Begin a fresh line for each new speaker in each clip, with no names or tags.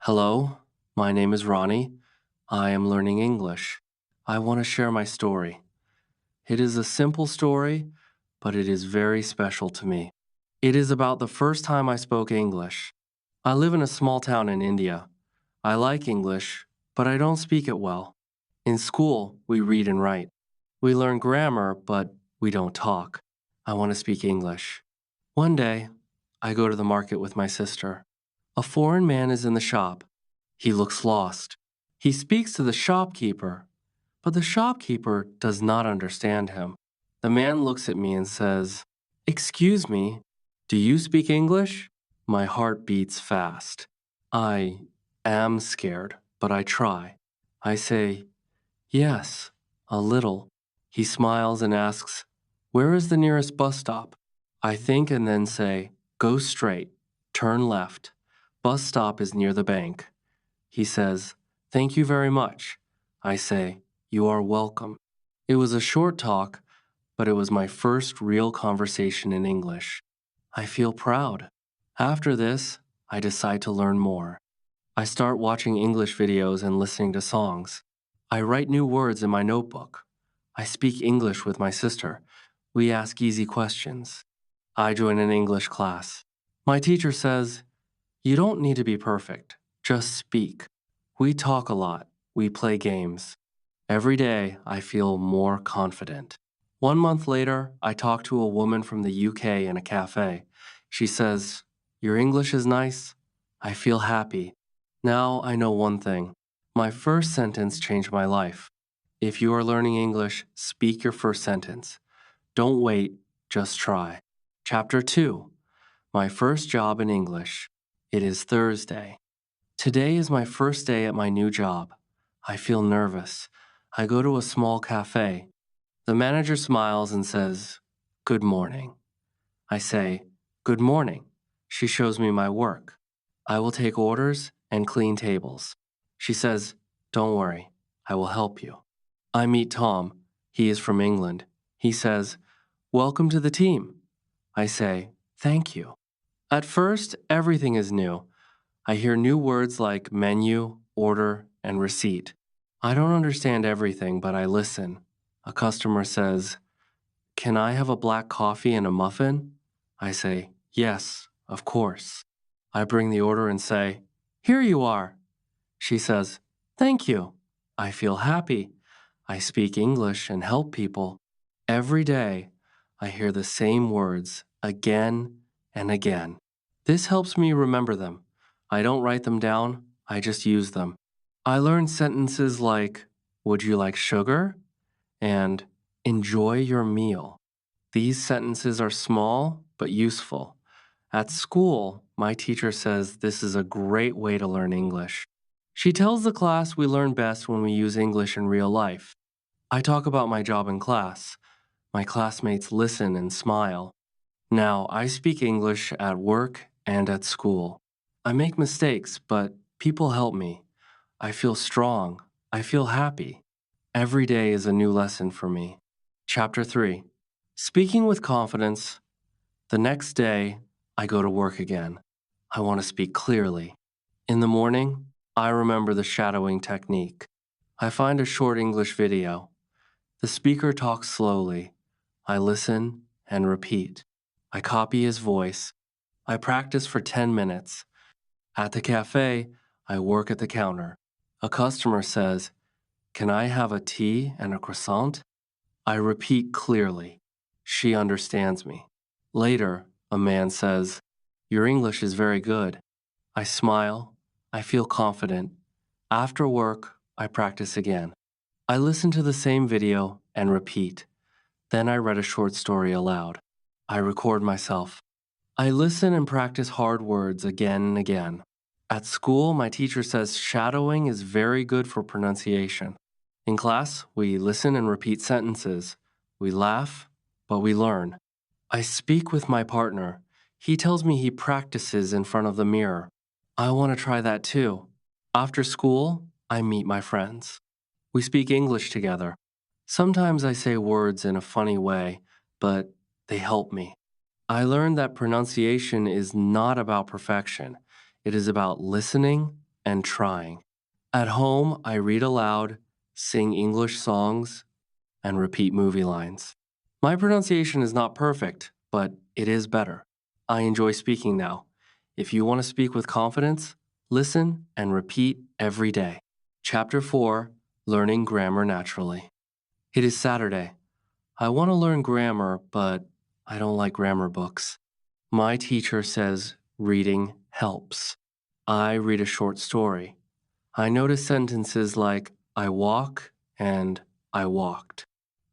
Hello, my name is Ronnie. I am learning English. I want to share my story. It is a simple story, but it is very special to me. It is about the first time I spoke English. I live in a small town in India. I like English, but I don't speak it well. In school, we read and write. We learn grammar, but we don't talk. I want to speak English. One day, I go to the market with my sister. A foreign man is in the shop. He looks lost. He speaks to the shopkeeper, but the shopkeeper does not understand him. The man looks at me and says, "Excuse me, do you speak English?" My heart beats fast. I am scared, but I try. I say, "Yes, a little." He smiles and asks, "Where is the nearest bus stop?" I think and then say, "Go straight, turn left. Bus stop is near the bank." He says, "Thank you very much." I say, "You are welcome." It was a short talk, but it was my first real conversation in English. I feel proud. After this, I decide to learn more. I start watching English videos and listening to songs. I write new words in my notebook. I speak English with my sister. We ask easy questions. I join an English class. My teacher says, "You don't need to be perfect. Just speak." We talk a lot. We play games. Every day, I feel more confident. 1 month later, I talk to a woman from the UK in a cafe. She says, "Your English is nice." I feel happy. Now I know one thing. My first sentence changed my life. If you are learning English, speak your first sentence. Don't wait, just try. Chapter 2. My first job in English. It is Thursday. Today is my first day at my new job. I feel nervous. I go to a small cafe. The manager smiles and says, "Good morning." I say, "Good morning." She shows me my work. I will take orders and clean tables. She says, "Don't worry, I will help you." I meet Tom. He is from England. He says, "Welcome to the team." I say, "Thank you." At first, everything is new. I hear new words like menu, order, and receipt. I don't understand everything, but I listen. A customer says, "Can I have a black coffee and a muffin?" I say, "Yes, of course." I bring the order and say, "Here you are." She says, "Thank you." I feel happy. I speak English and help people. Every day, I hear the same words again and again. This helps me remember them. I don't write them down, I just use them. I learn sentences like, "Would you like sugar?" and "Enjoy your meal." These sentences are small but useful. At school, my teacher says this is a great way to learn English. She tells the class we learn best when we use English in real life. I talk about my job in class. My classmates listen and smile. Now, I speak English at work and at school. I make mistakes, but people help me. I feel strong. I feel happy. Every day is a new lesson for me. Chapter 3. Speaking with confidence. The next day, I go to work again. I want to speak clearly. In the morning, I remember the shadowing technique. I find a short English video. The speaker talks slowly. I listen and repeat. I copy his voice. I practice for 10 minutes. At the cafe, I work at the counter. A customer says, "Can I have a tea and a croissant?" I repeat clearly. She understands me. Later, a man says, "Your English is very good." I smile. I feel confident. After work, I practice again. I listen to the same video and repeat. Then I read a short story aloud. I record myself. I listen and practice hard words again and again. At school, my teacher says shadowing is very good for pronunciation. In class, we listen and repeat sentences. We laugh, but we learn. I speak with my partner. He tells me he practices in front of the mirror. I want to try that too. After school, I meet my friends. We speak English together. Sometimes I say words in a funny way, but they help me. I learned that pronunciation is not about perfection. It is about listening and trying. At home, I read aloud, sing English songs, and repeat movie lines. My pronunciation is not perfect, but it is better. I enjoy speaking now. If you want to speak with confidence, listen and repeat every day. Chapter 4, Learning Grammar Naturally. It is Saturday. I want to learn grammar, but I don't like grammar books. My teacher says reading helps. I read a short story. I notice sentences like I walk and I walked.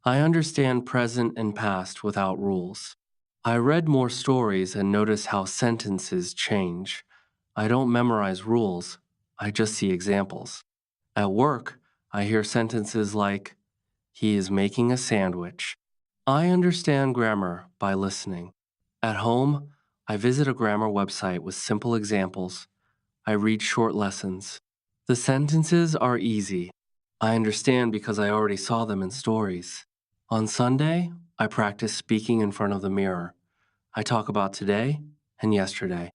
I understand present and past without rules. I read more stories and notice how sentences change. I don't memorize rules, I just see examples. At work, I hear sentences like, he is making a sandwich. I understand grammar by listening. At home, I visit a grammar website with simple examples. I read short lessons. The sentences are easy. I understand because I already saw them in stories. On Sunday, I practice speaking in front of the mirror. I talk about today and yesterday.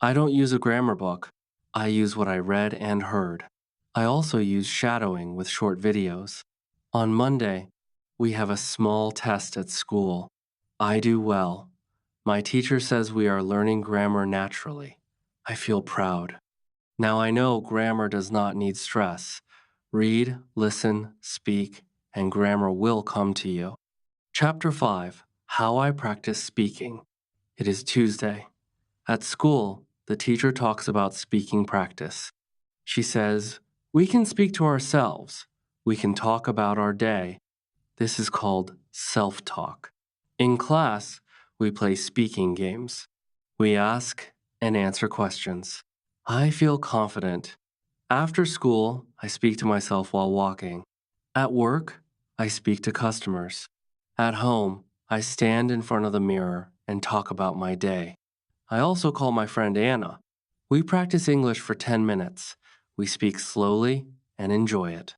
I don't use a grammar book. I use what I read and heard. I also use shadowing with short videos. On Monday, we have a small test at school. I do well. My teacher says we are learning grammar naturally. I feel proud. Now I know grammar does not need stress. Read, listen, speak, and grammar will come to you. Chapter 5, How I Practice Speaking. It is Tuesday. At school, the teacher talks about speaking practice. She says, we can speak to ourselves. We can talk about our day. This is called self-talk. In class, we play speaking games. We ask and answer questions. I feel confident. After school, I speak to myself while walking. At work, I speak to customers. At home, I stand in front of the mirror and talk about my day. I also call my friend Anna. We practice English for 10 minutes. We speak slowly and enjoy it.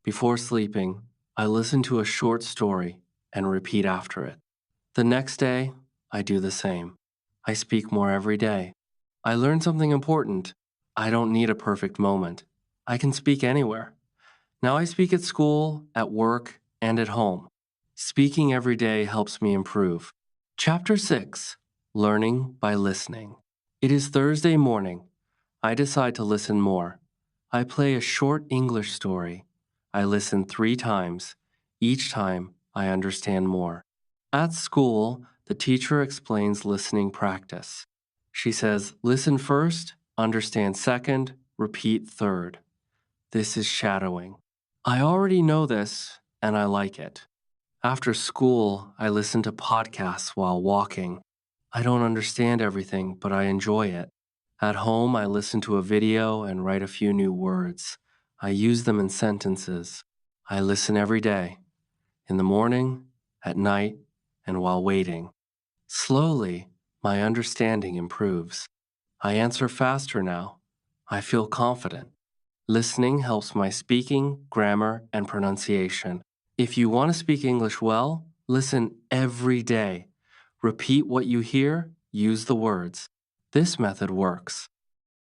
Before sleeping, I listen to a short story and repeat after it. The next day, I do the same. I speak more every day. I learn something important. I don't need a perfect moment. I can speak anywhere. Now I speak at school, at work, and at home. Speaking every day helps me improve. Chapter 6, Learning by Listening. It is Thursday morning. I decide to listen more. I play a short English story. I listen 3 times. Each time, I understand more. At school, the teacher explains listening practice. She says, listen first, understand second, repeat third. This is shadowing. I already know this, and I like it. After school, I listen to podcasts while walking. I don't understand everything, but I enjoy it. At home, I listen to a video and write a few new words. I use them in sentences. I listen every day, in the morning, at night, and while waiting. Slowly, my understanding improves. I answer faster now. I feel confident. Listening helps my speaking, grammar, and pronunciation. If you want to speak English well, listen every day. Repeat what you hear, use the words. This method works.